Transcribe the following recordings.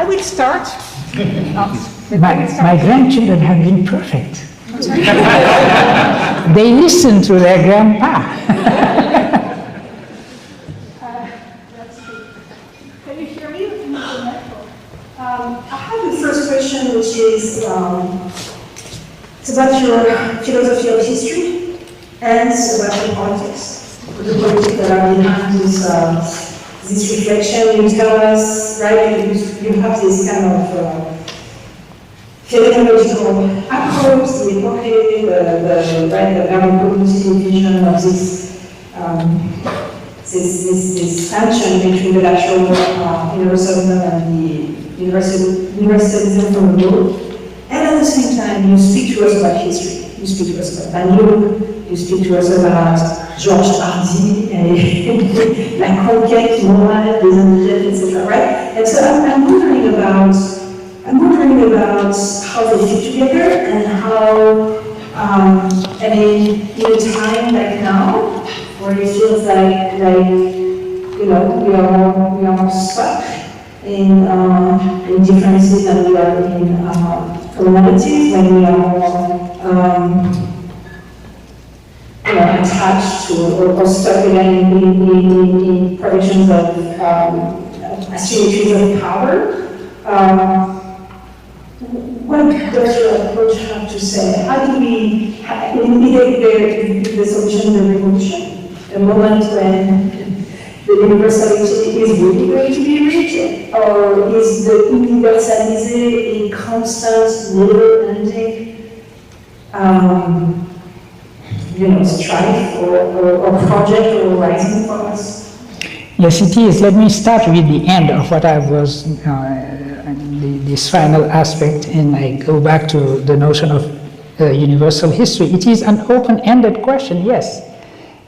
I will start. My grandchildren have been perfect. They listen to their grandpa. Can you hear me? I have the first question, which is it's about your philosophy of history and about your politics. The politics that are behind this reflection. You tell us, right? You have this kind of phenomenological approach, the epoche, the very cognitive vision of this tension between the natural universalism and the universalism from the world. And at the same time, you speak to us about history. You speak to us about Banlieue, you speak to us about Georges Hardy, La Conquête morale des indigènes, etc. Right? And so I'm wondering about how they fit together and how, in a time like now, where it feels like we are more stuck in differences than we are in commonalities, when we are more attached to or stuck again in predictions of asymmetries of power. What does your approach have to say? How do we, the solution, the revolution, a moment when the universality is really going to be reached, or is the universalisé a constant, never-ending, strife or project or rising for us? Yes, it is. Let me start with the end of what I was, this final aspect, and I go back to the notion of universal history. It is an open-ended question, yes.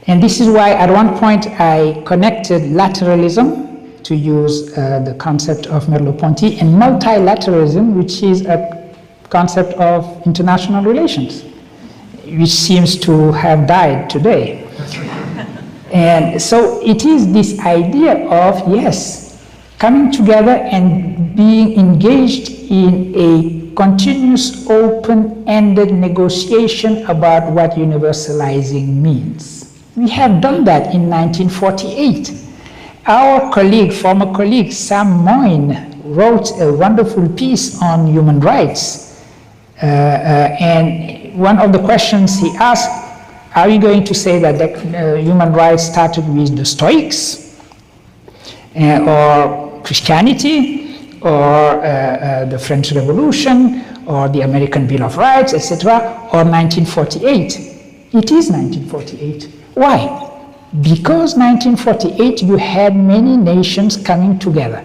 And this is why at one point I connected lateralism, to use the concept of Merleau-Ponty, and multilateralism, which is a concept of international relations, which seems to have died today. And so it is this idea of, yes, coming together and being engaged in a continuous open-ended negotiation about what universalizing means. We have done that in 1948. Our colleague, former colleague, Sam Moyne, wrote a wonderful piece on human rights. And one of the questions he asked, are you going to say that human rights started with the Stoics, or Christianity, or the French Revolution, or the American Bill of Rights, etc., or 1948? It is 1948. Why? Because 1948 you had many nations coming together.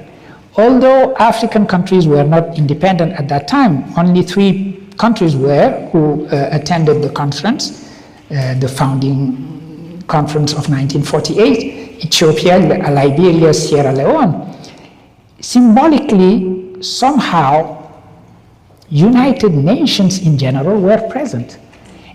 Although African countries were not independent at that time, only 3 countries were who attended the conference, the founding conference of 1948, Ethiopia, Liberia, Sierra Leone. Symbolically, somehow, United Nations in general were present.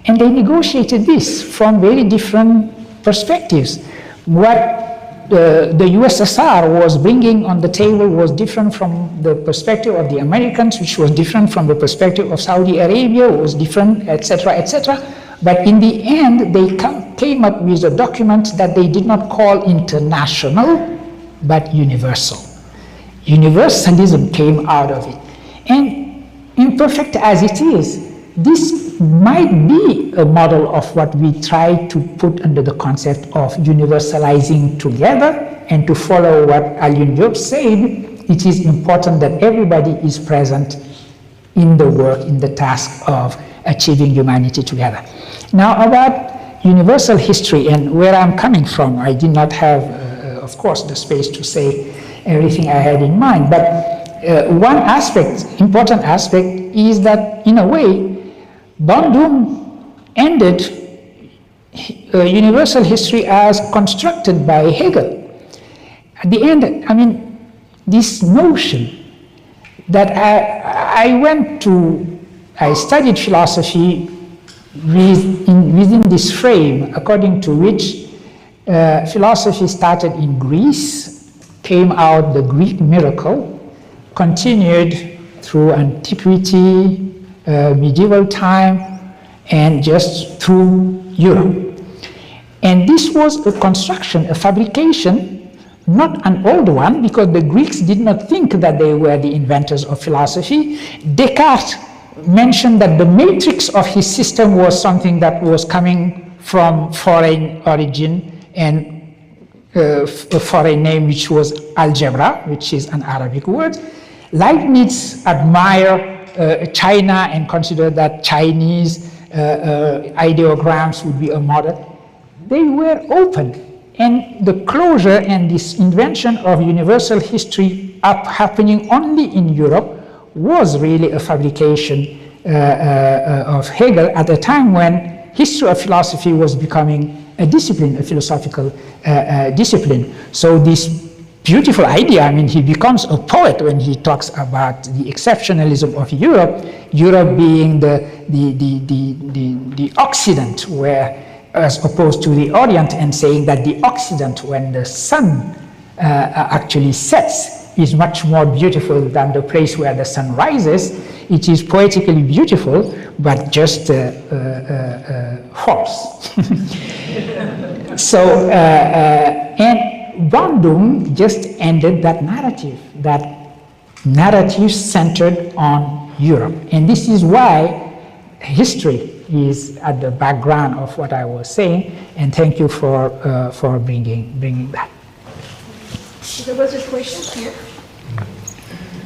And they negotiated this from very different perspectives. What the USSR was bringing on the table was different from the perspective of the Americans, which was different from the perspective of Saudi Arabia, was different, etc., etc. But in the end, they came up with a document that they did not call international, but universal. Universalism came out of it. And imperfect as it is, this might be a model of what we try to put under the concept of universalizing together. And to follow what Alioune Diop said, it is important that everybody is present in the work, in the task of achieving humanity together. Now about universal history and where I'm coming from, I did not have, of course, the space to say everything I had in mind, but one aspect, important aspect, is that in a way, Bandung ended universal history as constructed by Hegel. At the end, I mean, this notion that I studied philosophy within this frame, according to which philosophy started in Greece, came out the Greek miracle, continued through antiquity, medieval time, and just through Europe. And this was a construction, a fabrication, not an old one, because the Greeks did not think that they were the inventors of philosophy. Descartes mentioned that the matrix of his system was something that was coming from foreign origin, and a foreign name which was algebra, which is an Arabic word. Leibniz admired China and considered that Chinese ideograms would be a model. They were open. And the closure and this invention of universal history happening only in Europe was really a fabrication of Hegel at a time when history of philosophy was becoming a discipline, a philosophical discipline. So this beautiful idea, I mean, he becomes a poet when he talks about the exceptionalism of Europe, Europe being the Occident, where as opposed to the Orient, and saying that the Occident, when the sun actually sets, is much more beautiful than the place where the sun rises. It is poetically beautiful, but just false. So, and Bandung just ended that narrative centered on Europe. And this is why history is at the background of what I was saying, and thank you for bringing that. There was a question here.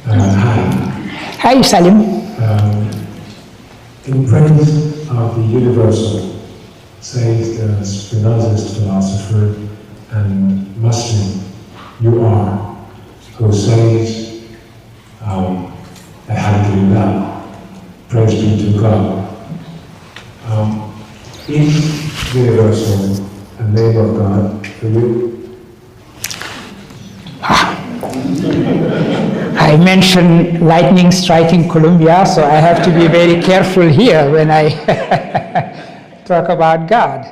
Hi, Salim. In praise of the universal, says the Spinozist philosopher and Muslim, you are, who says, Alhamdulillah, praise be to God. In universal and name of God, for you? I mentioned lightning striking Colombia, so I have to be very careful here when I talk about God.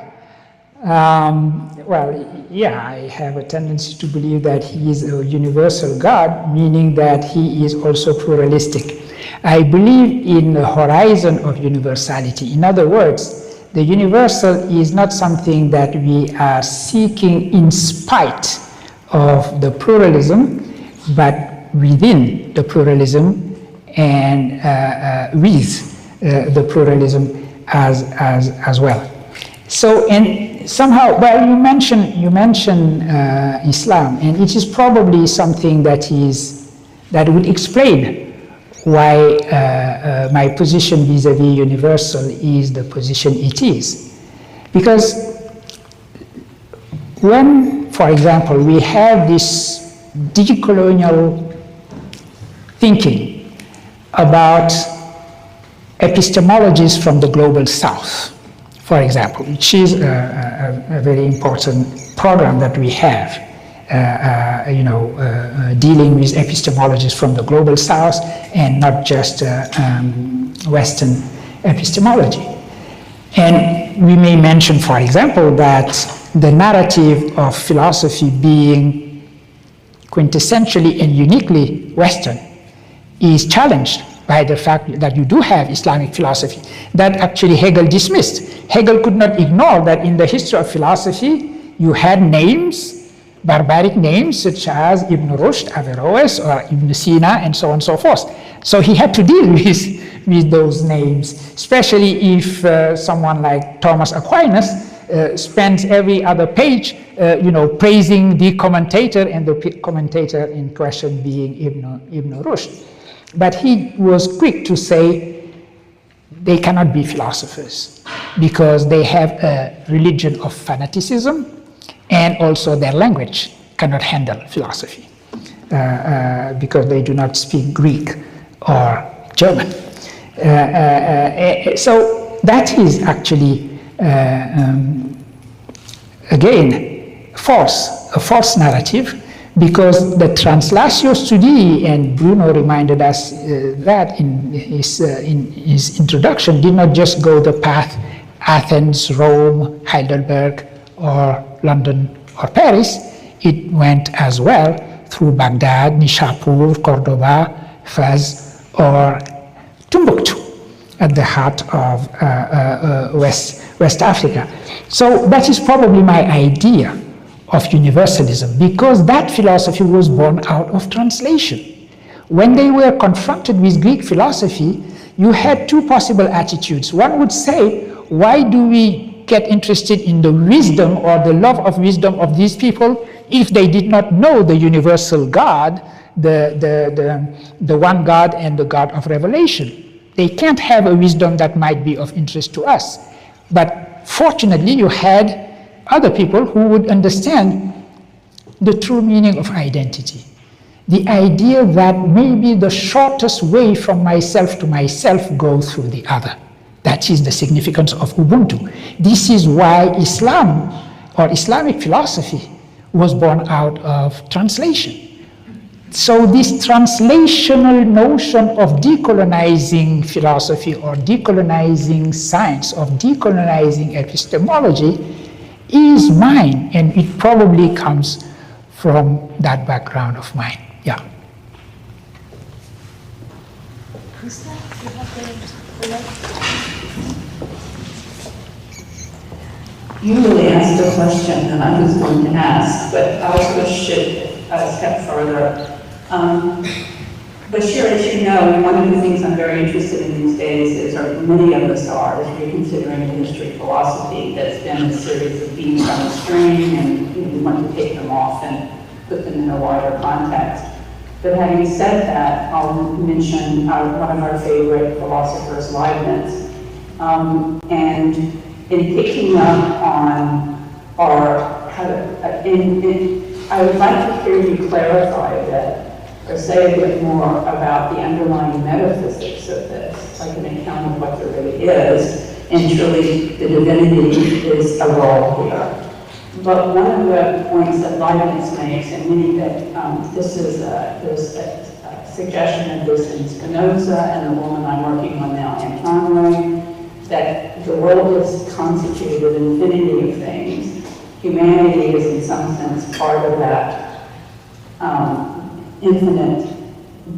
Well, yeah, I have a tendency to believe that he is a universal God, meaning that he is also pluralistic. I believe in the horizon of universality. In other words, the universal is not something that we are seeking in spite of the pluralism, but within the pluralism and with the pluralism as well. So, and somehow, well, you mentioned Islam, and it is probably something that would explain why my position vis-a-vis universal is the position it is. Because when, for example, we have this decolonial thinking about epistemologies from the global south, for example, which is a very important program that we have, dealing with epistemologies from the global south and not just Western epistemology. And we may mention, for example, that the narrative of philosophy being quintessentially and uniquely Western is challenged by the fact that you do have Islamic philosophy that actually Hegel dismissed. Hegel could not ignore that in the history of philosophy you had names, barbaric names such as Ibn Rushd, Averroes, or Ibn Sina, and so on and so forth. So he had to deal with those names, especially if someone like Thomas Aquinas spends every other page, praising the commentator, and the commentator in question being Ibn Rushd. But he was quick to say they cannot be philosophers because they have a religion of fanaticism, and also their language cannot handle philosophy because they do not speak Greek or German. So that is actually, again, a false narrative, because the translatio studii, and Bruno reminded us that in his introduction, did not just go the path Athens, Rome, Heidelberg, or London or Paris. It went as well through Baghdad, Nishapur, Cordoba, Fez, or Timbuktu, at the heart of West Africa. So that is probably my idea of universalism, because that philosophy was born out of translation. When they were confronted with Greek philosophy, you had two possible attitudes. One would say, why do we get interested in the wisdom or the love of wisdom of these people if they did not know the universal God, the one God and the God of revelation? They can't have a wisdom that might be of interest to us. But fortunately, you had other people who would understand the true meaning of identity. The idea that maybe the shortest way from myself to myself goes through the other. That is the significance of Ubuntu. This is why Islam, or Islamic philosophy, was born out of translation. So this translational notion of decolonizing philosophy or decolonizing science, of decolonizing epistemology, is mine, and it probably comes from that background of mine. Yeah. You really asked a question that I was going to ask, but I'll push it a step further. Bachir, as you know, one of the things I'm very interested in these days is, or many of us are, is reconsidering the history of philosophy. That's been a series of beams on a string, and we want to take them off and put them in a wider context. But having said that, I'll mention one of our favorite philosophers, Leibniz. And in picking up on I would like to hear you clarify a bit, or say a bit more about the underlying metaphysics of this, like an account of what there really is, and truly the divinity is a role here. But one of the points that Leibniz makes, and many that there's a suggestion of this in Spinoza and the woman I'm working on now, Anne Conway, that the world is constituted of an infinity of things. Humanity is in some sense part of that infinite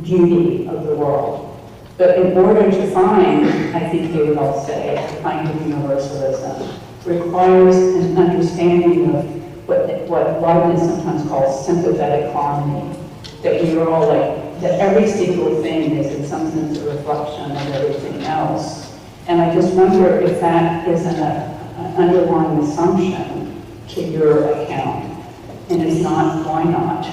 beauty of the world. But in order to find, I think they would all say, a kind of universalism requires an understanding of what Leibniz sometimes calls sympathetic harmony. That we are all like, that every single thing is in some sense a reflection of everything else. And I just wonder if that is an underlying assumption to your account. And if not, why not?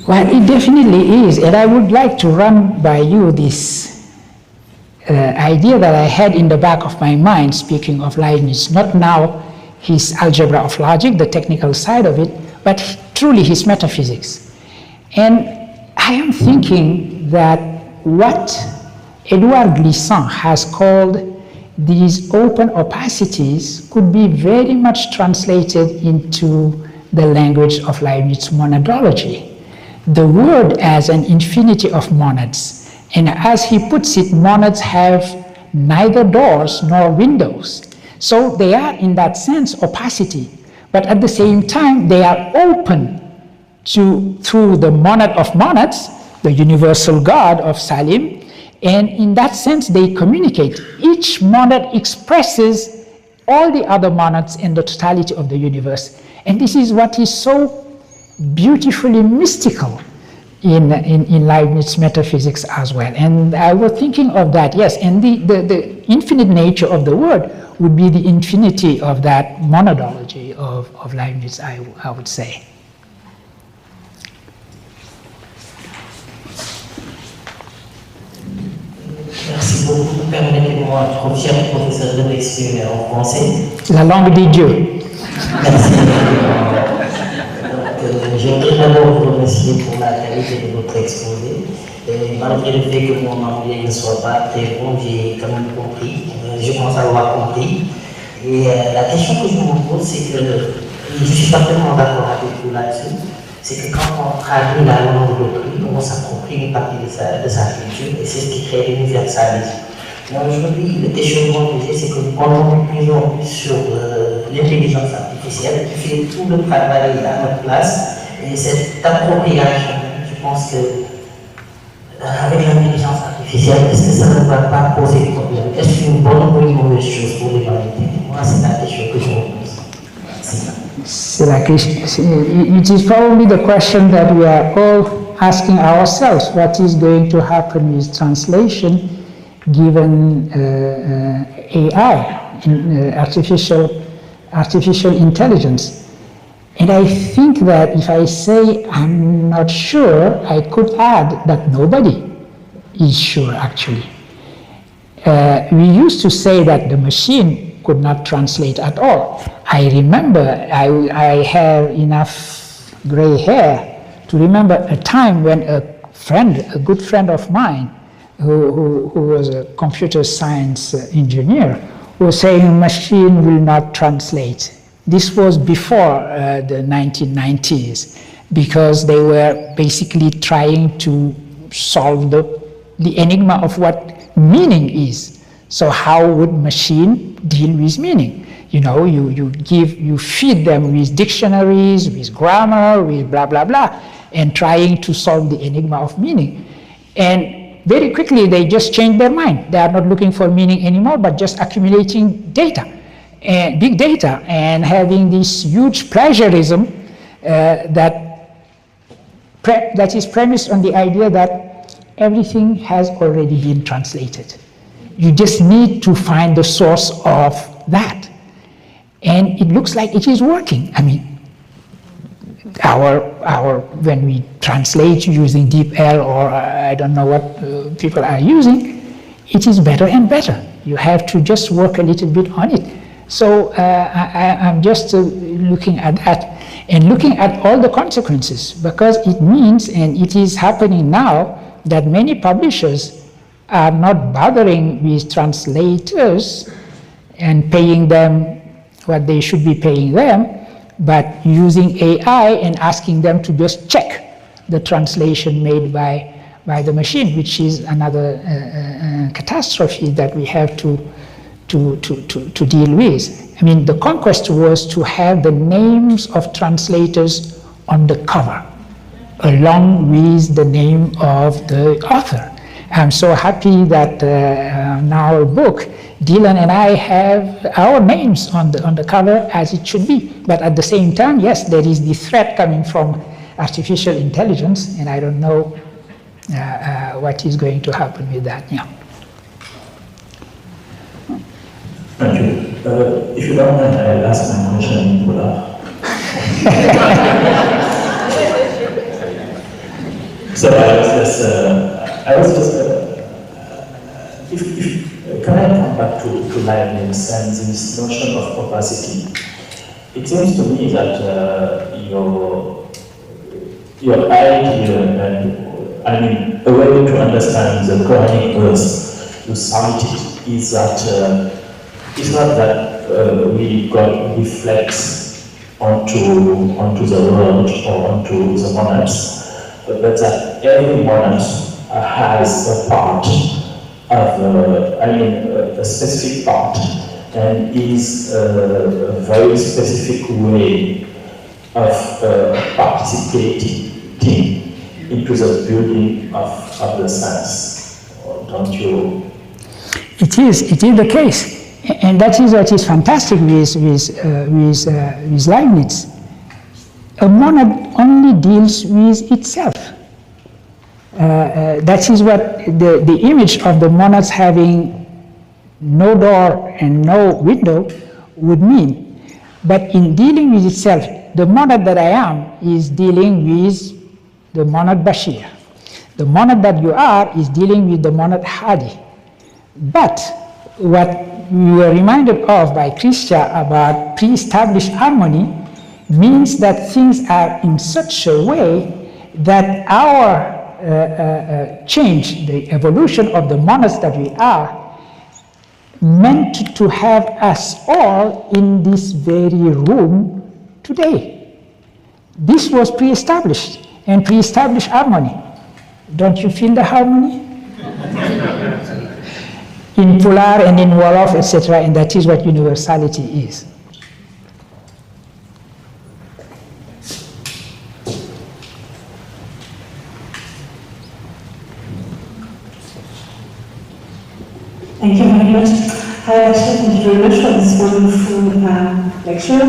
Well, it definitely is. And I would like to run by you this idea that I had in the back of my mind, speaking of Leibniz, not now his algebra of logic, the technical side of it, but truly his metaphysics. And I am thinking that what Edouard Glissant has called these open opacities could be very much translated into the language of Leibniz monadology. The word as an infinity of monads. And as he puts it, monads have neither doors nor windows. So they are, in that sense, opacity. But at the same time, they are open through the monad of monads, the universal God of Salim. And in that sense, they communicate. Each monad expresses all the other monads in the totality of the universe. And this is what is so beautifully mystical in Leibniz metaphysics as well. And I was thinking of that, yes, and the infinite nature of the word would be the infinity of that monadology of Leibniz, I would say. Merci beaucoup. Permettez-moi, comme cher professeur, de m'exprimer en français. La langue des dieux. Merci. J'aimerais d'abord vous remercier pour la qualité de votre exposé. Et malgré le fait que mon anglais ne soit pas très bon, j'ai quand même compris. Je pense avoir compris. Et la question que je me pose, c'est que je suis parfaitement d'accord avec vous là-dessus. C'est que quand on traduit la langue d'autrui, on s'approprie une partie de sa culture, et c'est ce qui crée l'universalisme. Mais aujourd'hui, le questionnement que j'ai, c'est que nous comptons de plus en plus sur l'intelligence artificielle qui fait tout le travail à notre place, et cette appropriation, je pense que avec l'intelligence artificielle, est-ce que ça ne va pas poser de problème? Est-ce une bonne ou une mauvaise chose pour l'humanité? Moi, c'est la question que je me pose. Merci. C'est la question. It is probably the question that we are all asking ourselves. What is going to happen with translation given AI, artificial intelligence? And I think that if I say I'm not sure, I could add that nobody is sure actually. We used to say that the machine could not translate at all. I remember I have enough gray hair to remember a time when a good friend of mine, who was a computer science engineer, was saying machine will not translate. This was before the 1990s, because they were basically trying to solve the enigma of what meaning is. So how would machine deal with meaning? You know, you feed them with dictionaries, with grammar, with blah, blah, blah, and trying to solve the enigma of meaning. And very quickly, they just changed their mind. They are not looking for meaning anymore, but just accumulating data, and big data, and having this huge plagiarism that is premised on the idea that everything has already been translated. You just need to find the source of that. And it looks like it is working. I mean, when we translate using DeepL, or I don't know what people are using, it is better and better. You have to just work a little bit on it. So I'm just looking at that and looking at all the consequences, because it means, and it is happening now, that many publishers are not bothering with translators and paying them what they should be paying them, but using AI and asking them to just check the translation made by the machine, which is another catastrophe that we have to deal with. I mean, the conquest was to have the names of translators on the cover, along with the name of the author. I'm so happy that in our book, Dylan and I have our names on the cover, as it should be. But at the same time, yes, there is the threat coming from artificial intelligence, and I don't know what is going to happen with that. Yeah. Thank you. If you don't mind, I'll ask my question in Pula. So I was just can I come back to Leibniz and this notion of opacity? It seems to me that your idea, and I mean, a way to understand the Quranic verse, you cited, is that it's not that God reflects onto the world or onto the monads, but that every monad has a part of, a specific part, and is a very specific way of participating into the building of the science. Don't you? It is the case. And that is what is fantastic with Leibniz. A monad only deals with itself. That is what the image of the monads having no door and no window would mean. But in dealing with itself, the monad that I am is dealing with the monad Bashir. The monad that you are is dealing with the monad Hadi. But what we were reminded of by Christia about pre-established harmony means that things are in such a way that our change, the evolution of the monads that we are, meant to have us all in this very room today. This was pre-established, and pre-established harmony. Don't you feel the harmony? In Pular and in Wolof, etc., and that is what universality is. Thank you very much. Hi, Ashley, thank you very much for this wonderful lecture.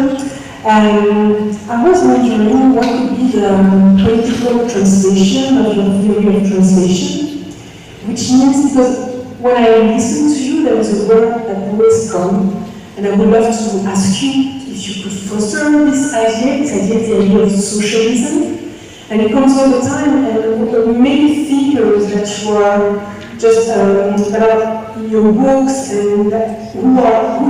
I was wondering what could be the political translation of your theory of translation, which means, because when I listen to you, there is a word that always comes, and I would love to ask you if you could foster this idea of socialism. And it comes all the time, and many thinkers that you are just about your books and who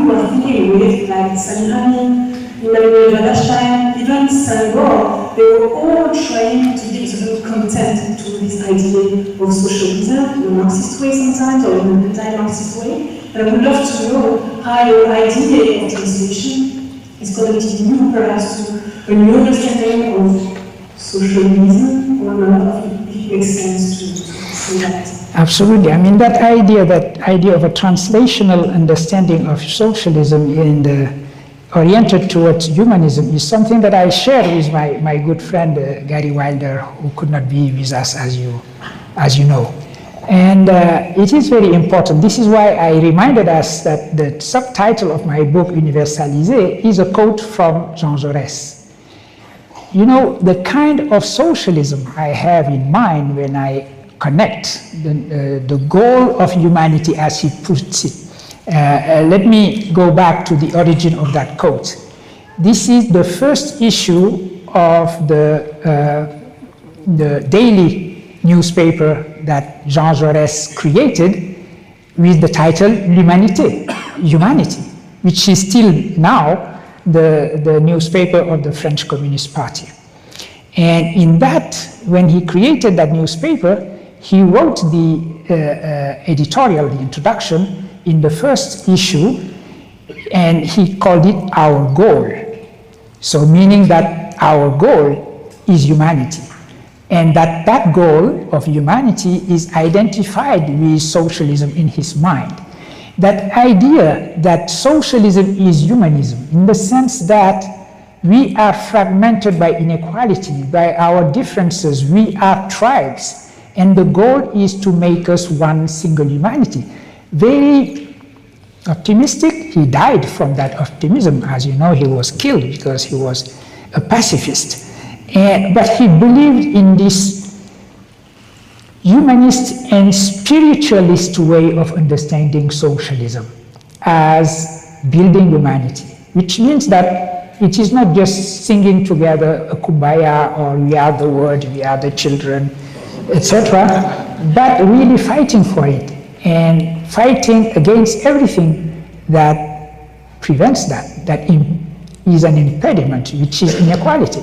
you are thinking with, like Salihani, Emmanuel Wallerstein, even Senghor, they were all trying to give certain content to this idea of socialism in a Marxist way sometimes, or in an anti-Marxist way. And I would love to know how your idea of translation is going to give you perhaps to a new understanding of socialism, or not, if it makes sense to say that. Absolutely. I mean, that idea of a translational understanding of socialism and oriented towards humanism is something that I share with my good friend Gary Wilder, who could not be with us, as you know. And it is very important. This is why I reminded us that the subtitle of my book, Universalisé, is a quote from Jean Jaurès. You know, the kind of socialism I have in mind when I connect the goal of humanity, as he puts it. Let me go back to the origin of that quote. This is the first issue of the daily newspaper that Jean Jaurès created, with the title L'Humanité, Humanity, which is still now the newspaper of the French Communist Party. And in that, when he created that newspaper, he wrote the editorial, the introduction, in the first issue, and he called it Our Goal. So meaning that our goal is humanity, and that goal of humanity is identified with socialism in his mind. That idea that socialism is humanism, in the sense that we are fragmented by inequality, by our differences, we are tribes, and the goal is to make us one single humanity. Very optimistic. He died from that optimism. As you know, he was killed because he was a pacifist. But he believed in this humanist and spiritualist way of understanding socialism as building humanity, which means that it is not just singing together a kumbaya or we are the world, we are the children, etc., but really fighting for it and fighting against everything that prevents that is an impediment, which is inequality.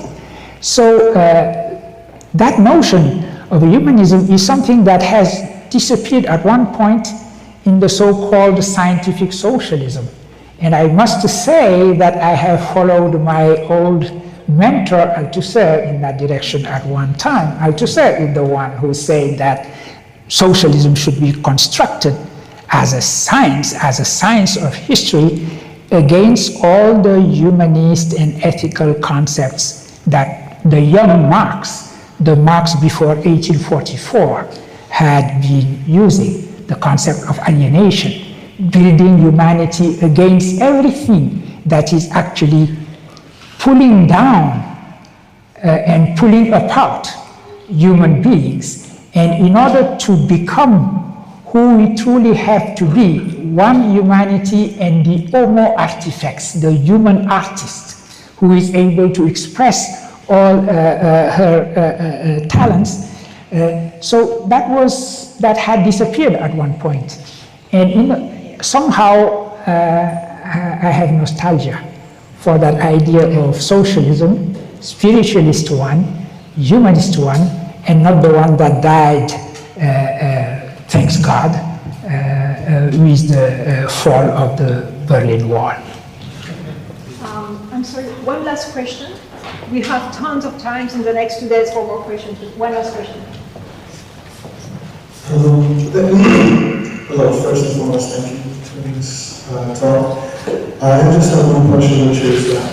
So that notion of humanism is something that has disappeared at one point in the so-called scientific socialism. And I must say that I have followed my old mentor, Althusser, in that direction at one time. Althusser is the one who said that socialism should be constructed as a science of history against all the humanist and ethical concepts that the young Marx, the Marx before 1844, had been using. The concept of alienation, building humanity against everything that is actually pulling down and pulling apart human beings. And in order to become who we truly have to be, one humanity and the homo artifex, the human artist, who is able to express all her talents. So that had disappeared at one point. And somehow I have nostalgia for that idea of socialism, spiritualist one, humanist one, and not the one that died, thanks God, with the fall of the Berlin Wall. I'm sorry, one last question. We have tons of time in the next 2 days for more questions, but one last question. Hello, first and foremost, thank you for this talk. I just have one question, which is that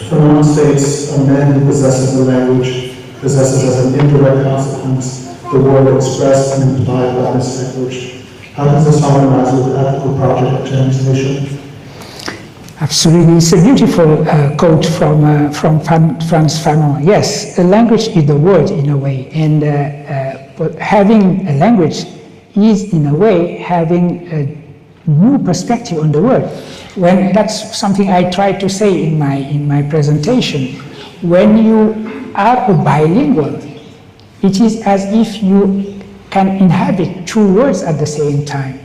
from one states, a man who possesses the language possesses as an indirect consequence the word expressed and implied by this language. How does this harmonize with the ethical project of Chinese nation? Absolutely, it's a beautiful quote from Frantz Fanon. Yes, a language is the word in a way, and but having a language is in a way having a new perspective on the world. When that's something I tried to say in my presentation. When you are a bilingual, it is as if you can inhabit two worlds at the same time.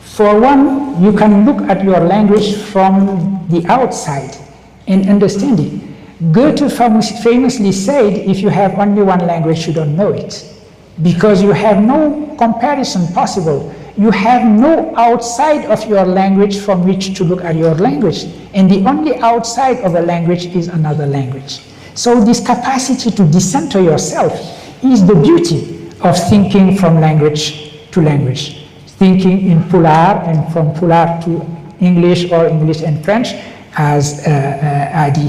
For one, you can look at your language from the outside and understand it. Goethe famously said, if you have only one language, you don't know it. Because you have no comparison possible. You have no outside of your language from which to look at your language. And the only outside of a language is another language. So this capacity to decenter yourself is the beauty of thinking from language to language. Thinking in Poulard and from Poulard to English or English and French, as Adi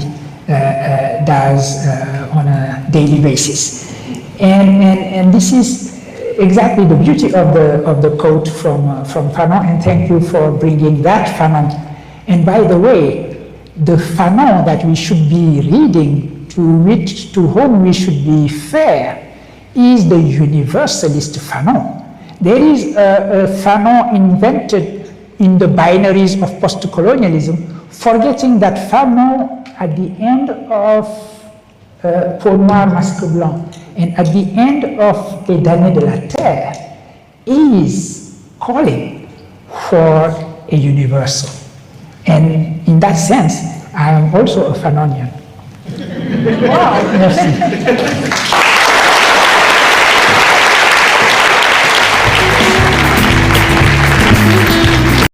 does on a daily basis. And this is exactly the beauty of the quote from Fanon, and thank you for bringing that Fanon. And by the way, the Fanon that we should be reading, to whom we should be fair, is the universalist Fanon. There is a Fanon invented in the binaries of post-colonialism, forgetting that Fanon, at the end of Peau Noire, Masque Blanc, and at the end of Les Damnés de la Terre, is calling for a universal. And in that sense, I am also a Fanonian. Wow. Merci.